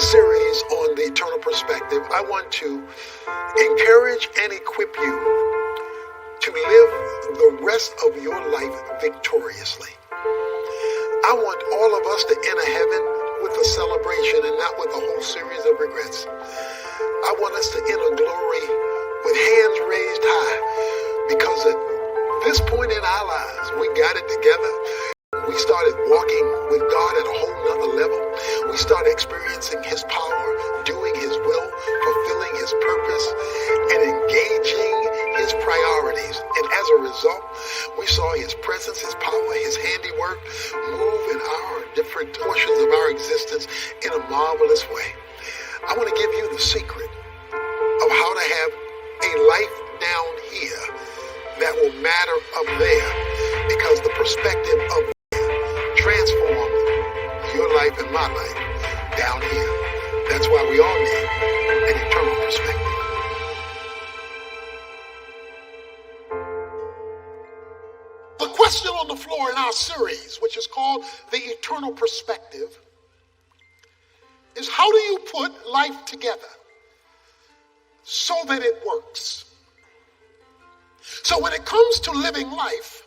this series on the eternal perspective, I want to encourage and equip you to live the rest of your life victoriously. I want all of us to enter heaven with a celebration and not with a whole series of regrets. I want us to enter glory with hands raised high, because at this point in our lives, we got it together. We started walking with God at a whole nother level. We started experiencing His power, doing His will, fulfilling His purpose, and engaging His priorities. And as a result, we saw His presence, His power, His handiwork move in our different portions of our existence in a marvelous way. I want to give you the secret of how to have a life down here that will matter up there, because the perspective of transform your life and my life down here. That's why we all need an eternal perspective. The question on the floor in our series, which is called The Eternal Perspective, is how do you put life together so that it works? So when it comes to living life,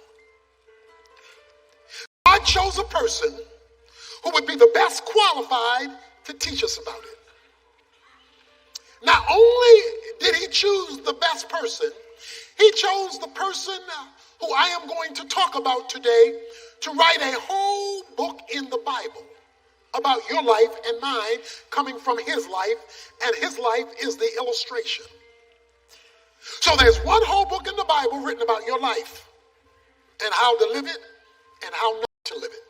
God chose a person who would be the best qualified to teach us about it. Not only did He choose the best person, He chose the person who I am going to talk about today to write a whole book in the Bible about your life and mine, coming from His life, and His life is the illustration. So there's one whole book in the Bible written about your life and how to live it and how not to live it.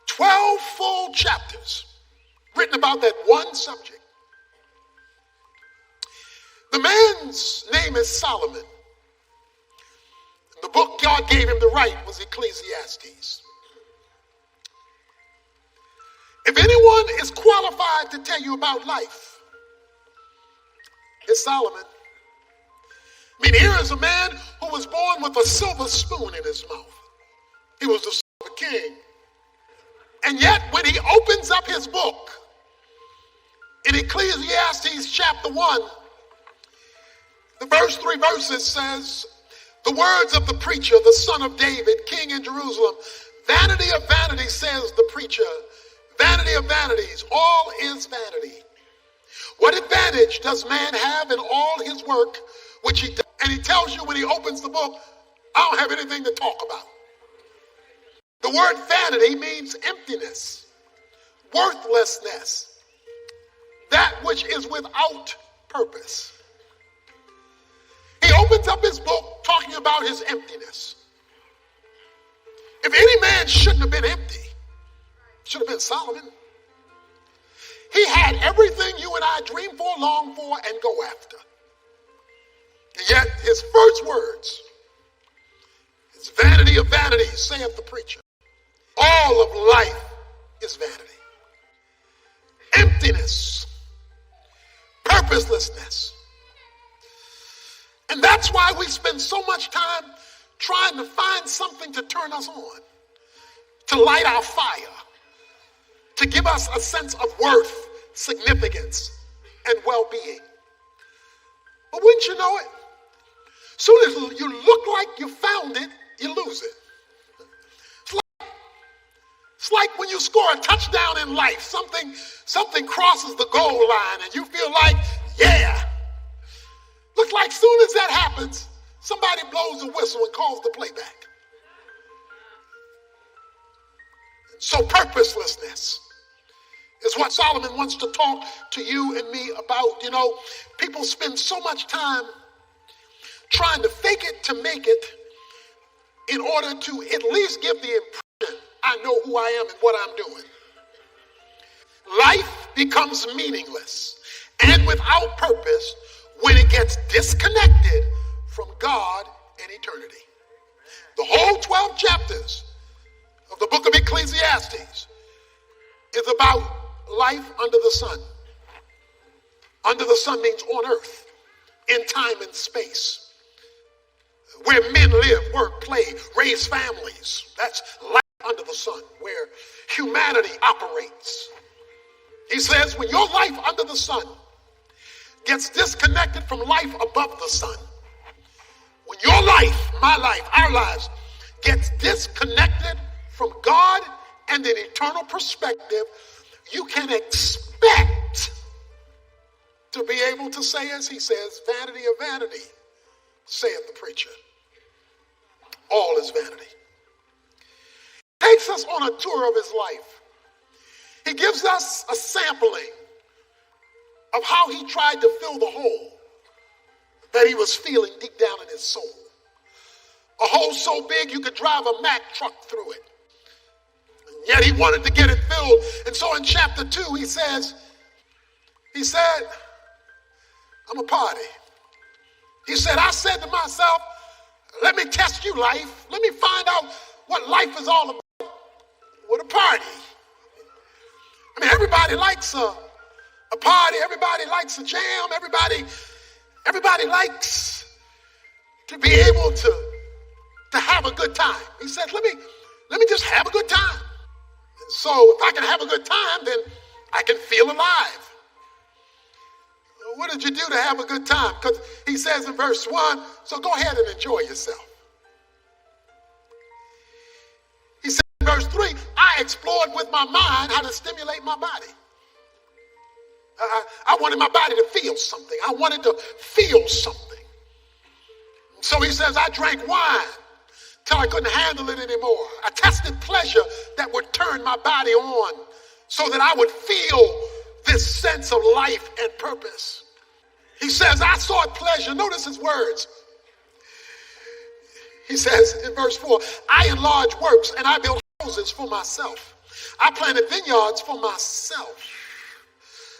12 full chapters written about that one subject. The man's name is Solomon. The book God gave him to write was Ecclesiastes. If anyone is qualified to tell you about life, it's Solomon. I mean, here is a man who was born with a silver spoon in his mouth. He was the son of a king. And yet, when he opens up his book, in Ecclesiastes chapter 1, the first 3 verses says, the words of the preacher, the son of David, king in Jerusalem, vanity of vanity, says the preacher, vanity of vanities, all is vanity. What advantage does man have in all his work which he does? And he tells you when he opens the book, I don't have anything to talk about. The word vanity means emptiness, worthlessness, that which is without purpose. He opens up his book talking about his emptiness. If any man shouldn't have been empty, it should have been Solomon. He had everything you and I dream for, long for, and go after. And yet his first words is vanity of vanities, saith the preacher. All of life is vanity. Emptiness. Purposelessness. And that's why we spend so much time trying to find something to turn us on, to light our fire, to give us a sense of worth, significance, and well-being. But wouldn't you know it? Soon as you look like you found it, you lose it. It's like when you score a touchdown in life, something crosses the goal line and you feel like, yeah. Looks like soon as that happens, somebody blows a whistle and calls the playback. So purposelessness is what Solomon wants to talk to you and me about. You know, people spend so much time trying to fake it to make it in order to at least give the impression I know who I am and what I'm doing. Life becomes meaningless and without purpose when it gets disconnected from God and eternity. The whole 12 chapters of the book of Ecclesiastes is about life under the sun. Under the sun means on earth, in time and space, where men live, work, play, raise families. That's life under the sun, where humanity operates. He says, when your life under the sun gets disconnected from life above the sun, when your life, my life, our lives, gets disconnected from God and an eternal perspective, you can expect to be able to say, as he says, vanity of vanity, saith the preacher. All is vanity. Takes us on a tour of his life. He gives us a sampling of how he tried to fill the hole that he was feeling deep down in his soul. A hole so big you could drive a Mack truck through it. And yet he wanted to get it filled. And so in chapter 2, he said, I'm a party. He said, I said to myself, let me test you, life. Let me find out what life is all about with a party. I mean, everybody likes a party. Everybody likes a jam. Everybody likes to be able to have a good time. He said, let me just have a good time. And so if I can have a good time, then I can feel alive. What did you do to have a good time? Because he says in verse 1, so go ahead and enjoy yourself. He said in verse 3, I explored with my mind how to stimulate my body. I wanted my body to feel something. I wanted to feel something. So he says, I drank wine till I couldn't handle it anymore. I tested pleasure that would turn my body on so that I would feel this sense of life and purpose. He says, I sought pleasure. Notice his words. He says in verse 4, I enlarged works and I built houses for myself. I planted vineyards for myself.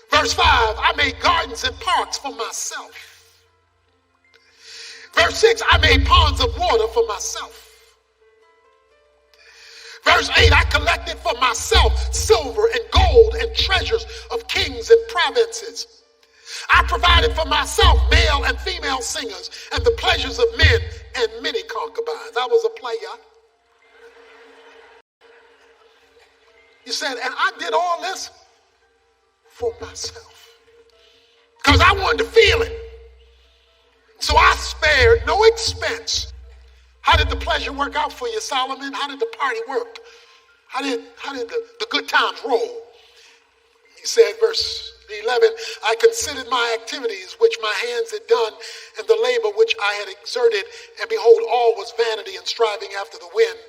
Verse 5, I made gardens and parks for myself. Verse 6, I made ponds of water for myself. Verse 8, I collected for myself silver and gold and treasures of kings and provinces. I provided for myself male and female singers and the pleasures of men and many concubines. I was a player. He said, and I did all this for myself because I wanted to feel it. So I spared no expense. How did the pleasure work out for you, Solomon? How did the party work? How did the good times roll? He said, verse 11, I considered my activities which my hands had done and the labor which I had exerted, and behold, all was vanity and striving after the wind,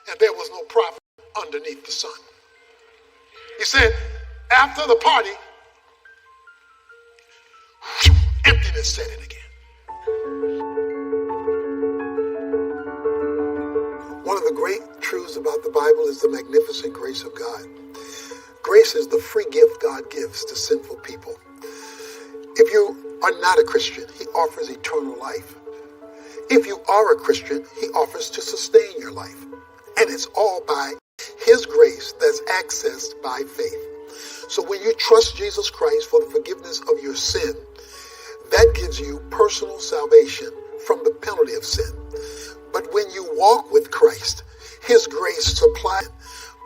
and there was no profit underneath the sun. He said, after the party, emptiness set in again. One of the great truths about the Bible is the magnificent grace of God. Grace is the free gift God gives to sinful people. If you are not a Christian, he offers eternal life. If you are a Christian, he offers to sustain your life. And it's all by his grace that's accessed by faith. So when you trust Jesus Christ for the forgiveness of your sin, that gives you personal salvation from the penalty of sin. But when you walk with Christ, his grace supplied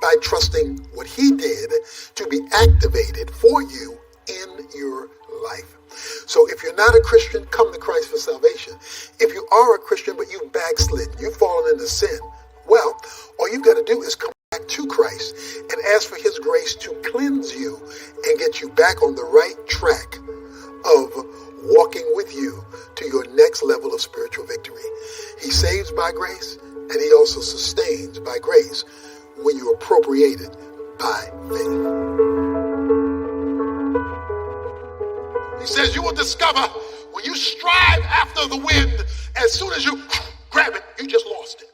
by trusting what he did to be activated for you in your life. So if you're not a Christian, come to Christ for salvation. If you are a Christian, but you've backslidden, you've fallen into sin, well, all you've got to do is come back to Christ and ask for his grace to cleanse you and get you back on the right track of walking with you to your next level of spiritual victory. He saves by grace, and he also sustains by grace when you appropriate it by faith. He says you will discover when you strive after the wind, as soon as you grab it, you just lost it.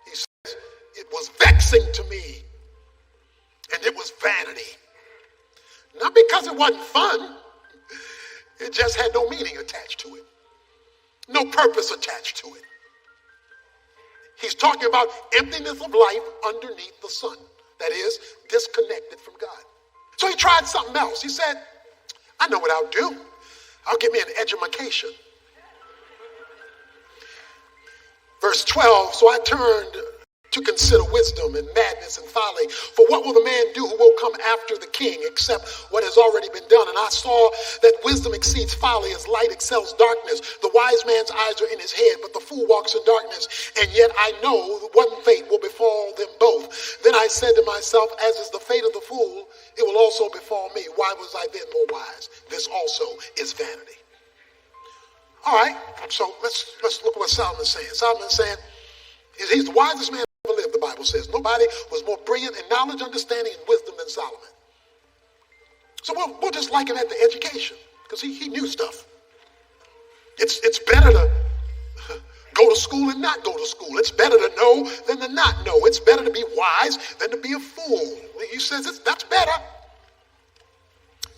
He says it was vexing to me, and it was vanity. Not because it wasn't fun. It just had no meaning attached to it. No purpose attached to it. He's talking about emptiness of life underneath the sun. That is, disconnected from God. So he tried something else. He said, I know what I'll do. I'll get me an edumacation. Verse 12, so I turned to consider wisdom and madness and folly. For what will the man do who will come after the king except what has already been done? And I saw that wisdom exceeds folly as light excels darkness. The wise man's eyes are in his head, but the fool walks in darkness. And yet I know one fate will befall them both. Then I said to myself, as is the fate of the fool, it will also befall me. Why was I then more wise? This also is vanity. All right, so let's look at what Solomon's saying. Solomon's saying he's the wisest man who ever lived, the Bible says. Nobody was more brilliant in knowledge, understanding, and wisdom than Solomon. So we'll just liken that to education, because he knew stuff. It's better to go to school and not go to school. It's better to know than to not know. It's better to be wise than to be a fool. He says that's better.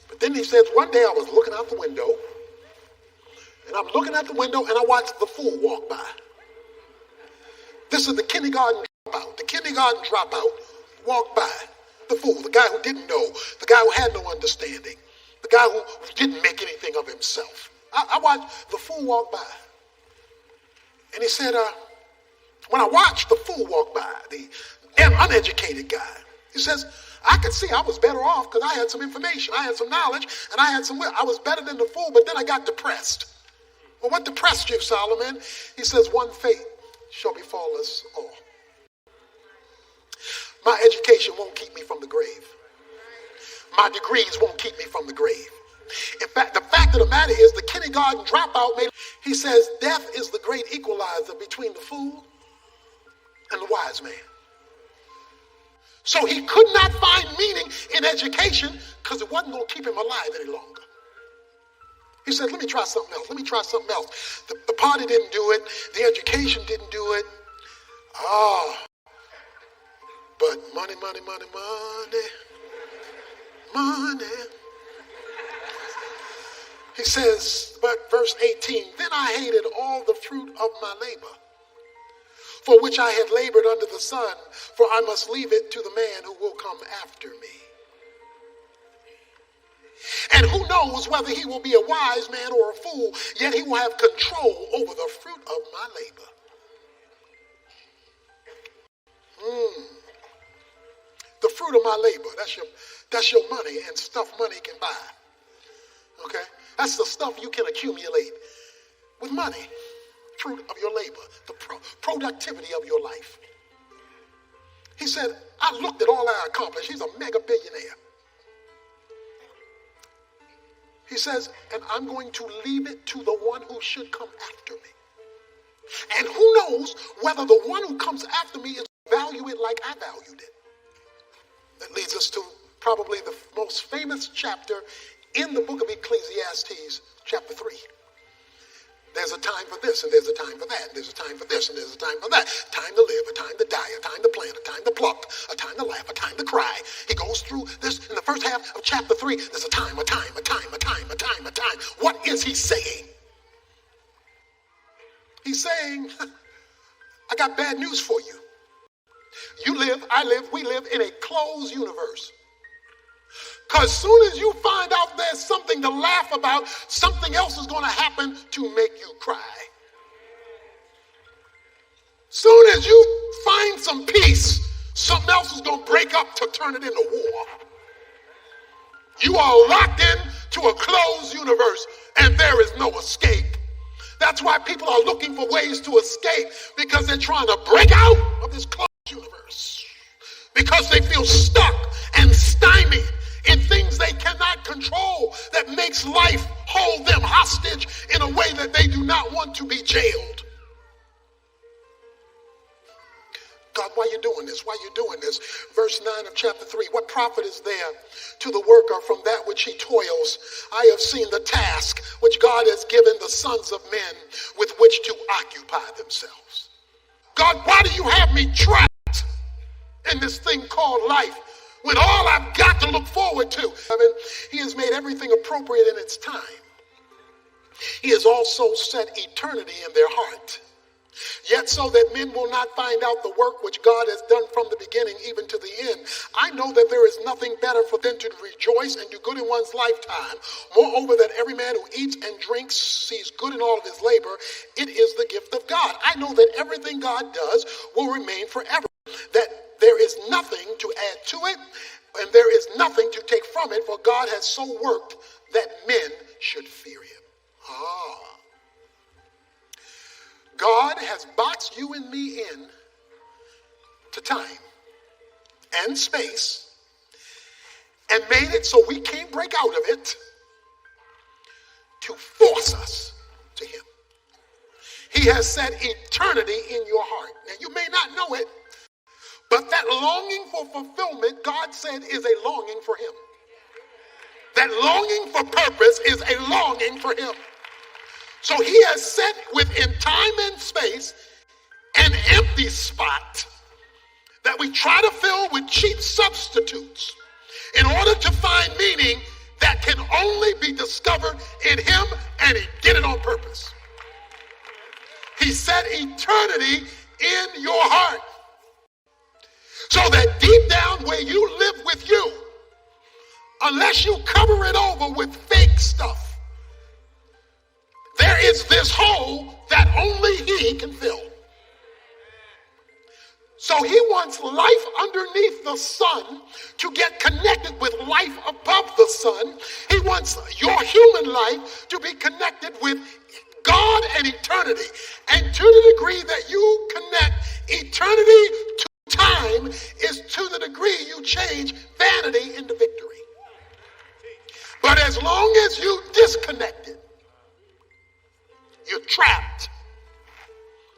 But then he says, one day I was looking out the window, and I'm looking out the window, and I watched the fool walk by. This is the kindergarten dropout. The kindergarten dropout walked by. The fool, the guy who didn't know, the guy who had no understanding, the guy who didn't make anything of himself. I watched the fool walk by. And he said, when I watched the fool walk by, the uneducated guy, he says, I could see I was better off because I had some information, I had some knowledge, and I was better than the fool, but then I got depressed. Well, what depressed you, Solomon? He says, one fate shall befall us all. My education won't keep me from the grave. My degrees won't keep me from the grave. In fact, the fact of the matter is the kindergarten dropout he says death is the great equalizer between the fool and the wise man. So he could not find meaning in education because it wasn't going to keep him alive any longer. He said, let me try something else. Let me try something else. The party didn't do it. The education didn't do it. But money, money, money, money, money. He says, but verse 18, then I hated all the fruit of my labor, for which I had labored under the sun, for I must leave it to the man who will come after me. And who knows whether he will be a wise man or a fool, yet he will have control over the fruit of my labor. The fruit of my labor, that's your money and stuff money can buy. Okay? That's the stuff you can accumulate with money. Fruit of your labor, the productivity of your life. He said, I looked at all I accomplished. He's a mega billionaire. He says, and I'm going to leave it to the one who should come after me. And who knows whether the one who comes after me is value it like I valued it. That leads us to probably the most famous chapter in the book of Ecclesiastes, chapter 3. There's a time for this, and there's a time for that, and there's a time for this, and there's a time for that. Time to live, a time to die, a time to plant, a time to pluck, a time to laugh, a time to cry. He goes through this in the first half of chapter 3. There's a time, a time, a time, a time, a time, a time. What is he saying? He's saying, I got bad news for you. You live, I live, we live in a closed universe. Because as soon as you find out there's something to laugh about, something else is going to happen to make you cry. Soon as you find some peace, something else is going to break up to turn it into war. You are locked into a closed universe and there is no escape. That's why people are looking for ways to escape, because they're trying to break out of this closed universe. Because they feel stuck and stymied in things they cannot control that makes life hold them hostage in a way that they do not want to be jailed. God, why are you doing this? Why are you doing this? Verse 9 of chapter 3, what profit is there to the worker from that which he toils? I have seen the task which God has given the sons of men with which to occupy themselves. God, why do you have me trapped in this thing called life? When all I've got to look forward to, he has made everything appropriate in its time. He has also set eternity in their heart. Yet so that men will not find out the work which God has done from the beginning even to the end. I know that there is nothing better for them to rejoice and do good in one's lifetime. Moreover, that every man who eats and drinks sees good in all of his labor. It is the gift of God. I know that everything God does will remain forever. That there is nothing to add to it, and there is nothing to take from it, for God has so worked that men should fear him. God has boxed you and me in to time and space and made it so we can't break out of it to force us to him. He has set eternity in your heart. Now, you may not know it, but that longing for fulfillment, God said, is a longing for him. That longing for purpose is a longing for him. So he has set within time and space an empty spot that we try to fill with cheap substitutes in order to find meaning that can only be discovered in him, and he did it on purpose. He set eternity in your heart so that deep down where you live with you, unless you cover it over with fake stuff, there is this hole that only he can fill. So he wants life underneath the sun to get connected with life above the sun. He wants your human life to be connected with God and eternity. And to the degree that you connect eternity to time is to the degree you change vanity into victory. But as long as you disconnect it, you're trapped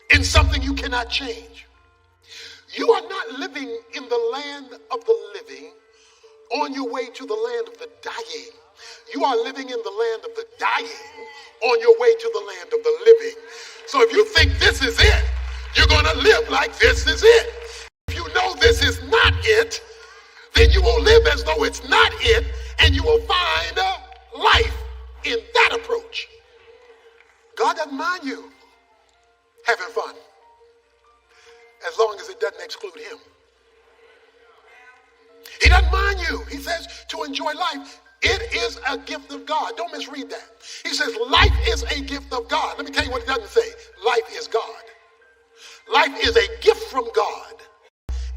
in something you cannot change. You are not living in the land of the living on your way to the land of the dying. You are living in the land of the dying on your way to the land of the living. So if you think this is it, you're going to live like this is it. If you know this is not it, then you will live as though it's not it, and you will find life in that approach. God doesn't mind you having fun as long as it doesn't exclude him. He doesn't mind you. He says to enjoy life. It is a gift of God. Don't misread that. He says life is a gift of God. Let me tell you what it doesn't say. Life is God. Life is a gift from God.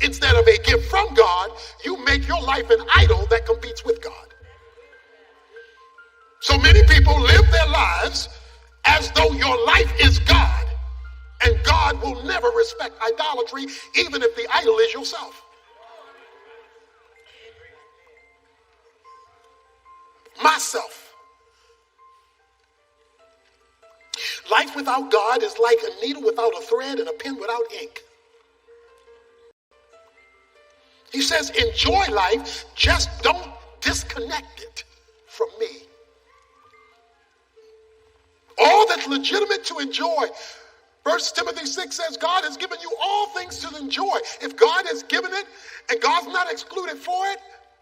Instead of a gift from God, you make your life an idol that competes with God. So many people live their lives as though your life is God, and God will never respect idolatry, even if the idol is yourself. Myself. Life without God is like a needle without a thread and a pen without ink. He says, enjoy life, just don't disconnect it from me. All that's legitimate to enjoy. 1 Timothy 6 says God has given you all things to enjoy. If God has given it and God's not excluded for it,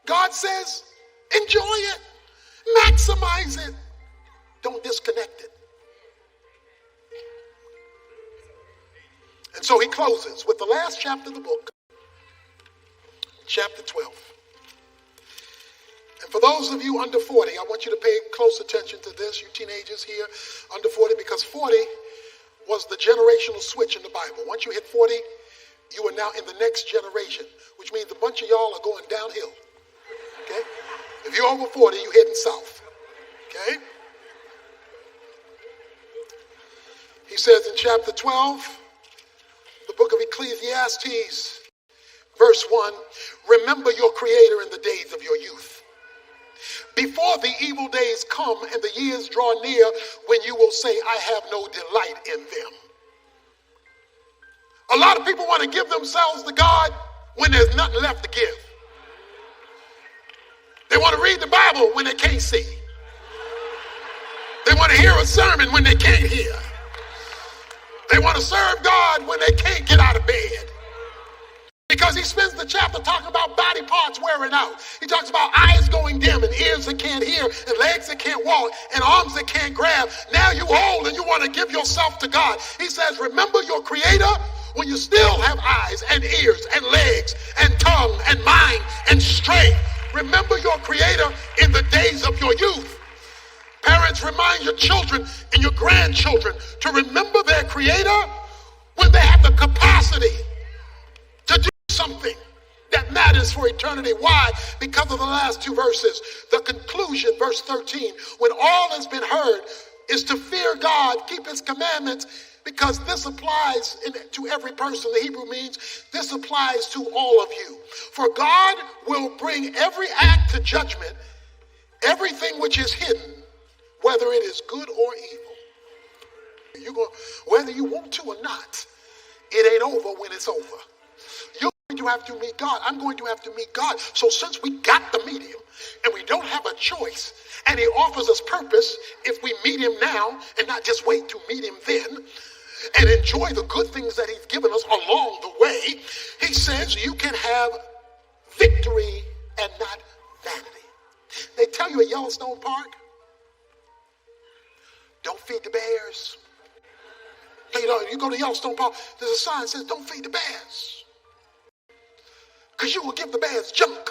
God says enjoy it. Maximize it. Don't disconnect it. And so he closes with the last chapter of the book, chapter 12. And for those of you under 40, I want you to pay close attention to this, you teenagers here under 40, because 40 was the generational switch in the Bible. Once you hit 40, you are now in the next generation, which means a bunch of y'all are going downhill. Okay? If you're over 40, you're heading south. Okay? He says in chapter 12, the book of Ecclesiastes, verse 1, remember your Creator in the days of your youth, before the evil days come and the years draw near when you will say, I have no delight in them. A lot of people want to give themselves to God when there's nothing left to give. They want to read the Bible when they can't see. They want to hear a sermon when they can't hear. They want to serve God when they can't get out of bed. Because Because he spends the chapter talking about body parts wearing out. He talks about eyes going dim and ears that can't hear and legs that can't walk and arms that can't grab. Now you old and you want to give yourself to God. He says, remember your creator when you still have eyes and ears and legs and tongue and mind and strength. Remember your creator in the days of your youth. Parents, remind your children and your grandchildren to remember their creator when they have the capacity to do something that matters for eternity. Why? Because of the last two verses. The conclusion, verse 13, when all has been heard, is to fear God, keep his commandments, because this applies to every person. The Hebrew means this applies to all of you. For God will bring every act to judgment, everything which is hidden, whether it is good or evil. Whether you want to or not, it ain't over when it's over. You're going to have to meet God. I'm going to have to meet God. So since we got to meet him and we don't have a choice, and he offers us purpose if we meet him now and not just wait to meet him then and enjoy the good things that he's given us along the way, he says you can have victory and not vanity. They tell you at Yellowstone Park, don't feed the bears. You go to Yellowstone Park, there's a sign that says don't feed the bears, because you will give the bears junk.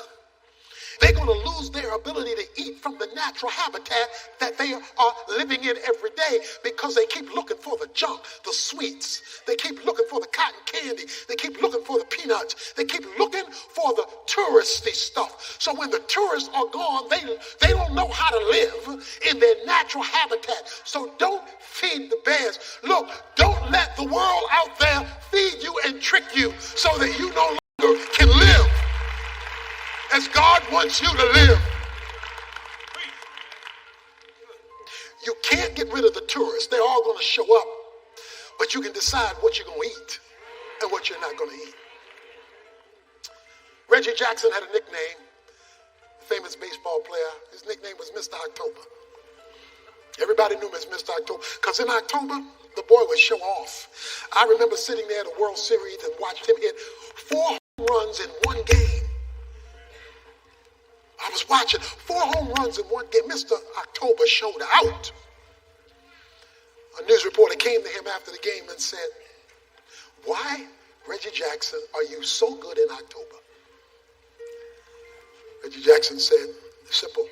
They're going to lose their ability to eat from the natural habitat that they are living in every day because they keep looking for the junk, the sweets. They keep looking for the cotton candy. They keep looking for the peanuts. They keep looking for the touristy stuff. So when the tourists are gone, they don't know how to live in their natural habitat. So don't feed the bears. Look, don't let the world out there feed you and trick you so that you no longer can live as God wants you to live. You can't get rid of the tourists. They're all going to show up. But you can decide what you're going to eat and what you're not going to eat. Reggie Jackson had a nickname, famous baseball player. His nickname was Mr. October. Everybody knew him as Mr. October because in October, the boy would show off. I remember sitting there at the World Series and watched him hit 4 home runs in one game. I was watching 4 home runs in one game. Mr. October showed out. A news reporter came to him after the game and said, why, Reggie Jackson, are you so good in October? Reggie Jackson said, simple.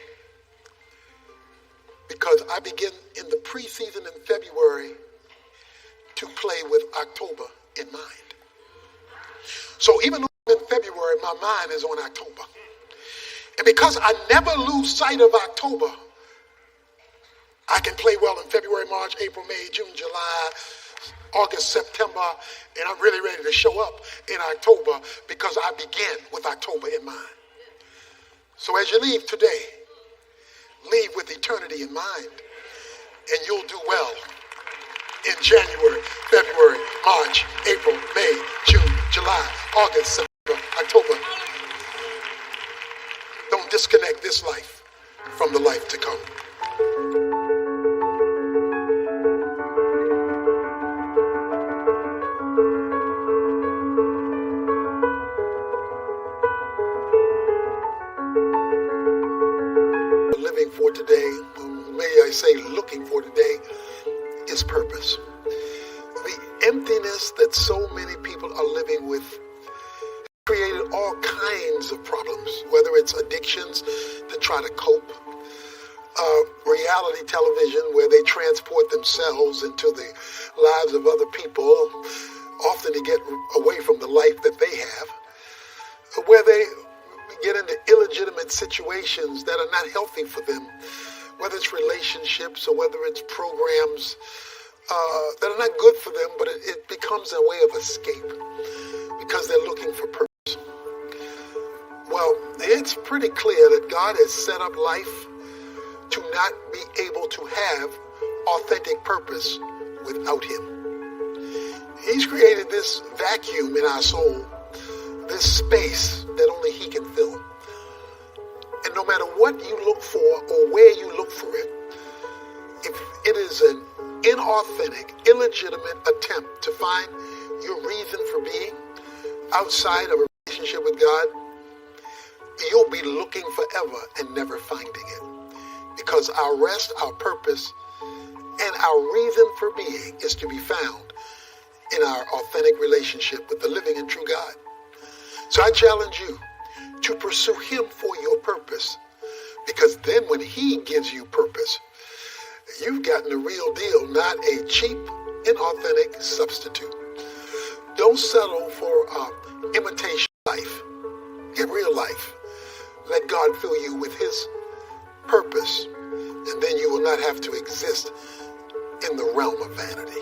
Because I begin in the preseason in February to play with October in mind. So even though I'm in February, my mind is on October. And because I never lose sight of October, I can play well in February, March, April, May, June, July, August, September, and I'm really ready to show up in October because I begin with October in mind. So as you leave today, leave with eternity in mind, and you'll do well in January, February, March, April, May, June, July, August, September, October. Don't disconnect this life from the life to come. Living for today, may I say looking for today, is purpose. The emptiness that so many people are living with created all kinds of problems, whether it's addictions to try to cope, reality television where they transport themselves into the lives of other people, often to get away from the life that they have, where they get into illegitimate situations that are not healthy for them, whether it's relationships or whether it's programs that are not good for them, but it becomes a way of escape because they're looking for purpose. Well, it's pretty clear that God has set up life to not be able to have authentic purpose without him. He's created this vacuum in our soul, this space that only he can fill. And no matter what you look for or where you look for it, if it is an inauthentic, illegitimate attempt to find your reason for being outside of a relationship relationship with God, you'll be looking forever and never finding it. Because our rest, our purpose, and our reason for being is to be found in our authentic relationship with the living and true God. So I challenge you to pursue him for your purpose, because then when he gives you purpose, you've gotten the real deal, not a cheap, inauthentic substitute. Don't settle for imitation life. Get real life. Let God fill you with his purpose, and then you will not have to exist in the realm of vanity.